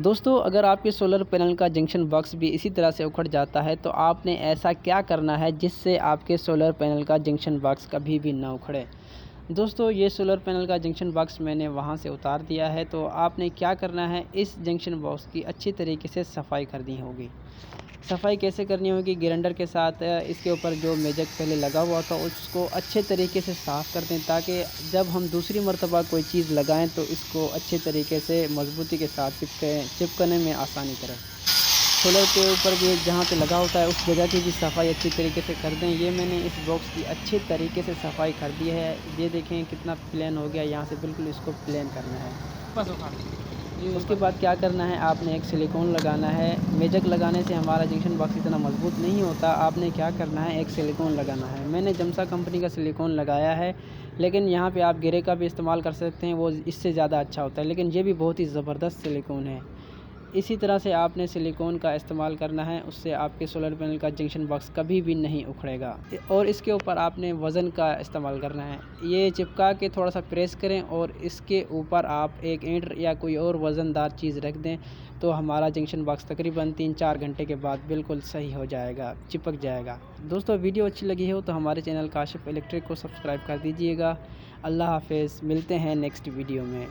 دوستو اگر آپ کے سولر پینل کا جنکشن باکس بھی اسی طرح سے اکھڑ جاتا ہے تو آپ نے ایسا کیا کرنا ہے جس سے آپ کے سولر پینل کا جنکشن باکس کبھی بھی نہ اکھڑے۔ دوستو یہ سولر پینل کا جنکشن باکس میں نے وہاں سے اتار دیا ہے، تو آپ نے کیا کرنا ہے، اس جنکشن باکس کی اچھی طریقے سے صفائی کرنی ہوگی۔ صفائی کیسے کرنی ہوگی؟ گرینڈر کے ساتھ اس کے اوپر جو میجک پہلے لگا ہوا تھا اس کو اچھے طریقے سے صاف کر دیں، تاکہ جب ہم دوسری مرتبہ کوئی چیز لگائیں تو اس کو اچھے طریقے سے مضبوطی کے ساتھ چپکنے میں آسانی کرے۔ سولر کے اوپر بھی جہاں پہ لگا ہوتا ہے اس جگہ کی بھی صفائی اچھی طریقے سے کر دیں۔ یہ میں نے اس باکس کی اچھے طریقے سے صفائی کر دی ہے، یہ دیکھیں کتنا پلین ہو گیا، یہاں سے بالکل اس کو پلین کرنا ہے۔ اس کے بعد کیا کرنا ہے، آپ نے ایک سلیکون لگانا ہے۔ میجک لگانے سے ہمارا جنکشن باکس اتنا مضبوط نہیں ہوتا، آپ نے کیا کرنا ہے، ایک سلیکون لگانا ہے۔ میں نے جمسا کمپنی کا سلیکون لگایا ہے، لیکن یہاں پہ آپ گرے کا بھی استعمال کر سکتے ہیں، وہ اس سے زیادہ اچھا ہوتا ہے، لیکن یہ بھی بہت ہی زبردست سلیکون ہے۔ اسی طرح سے آپ نے سلیکون کا استعمال کرنا ہے، اس سے آپ کے سولر پینل کا جنکشن باکس کبھی بھی نہیں اکھڑے گا۔ اور اس کے اوپر آپ نے وزن کا استعمال کرنا ہے، یہ چپکا کے تھوڑا سا پریس کریں اور اس کے اوپر آپ ایک اینٹ یا کوئی اور وزن دار چیز رکھ دیں، تو ہمارا جنکشن باکس تقریباً 3-4 گھنٹے کے بعد بالکل صحیح ہو جائے گا، چپک جائے گا۔ دوستو ویڈیو اچھی لگی ہو تو ہمارے چینل کاشف الیکٹرک کو سبسکرائب کر دیجئے گا۔ اللہ حافظ، ملتے ہیں نیکسٹ ویڈیو میں۔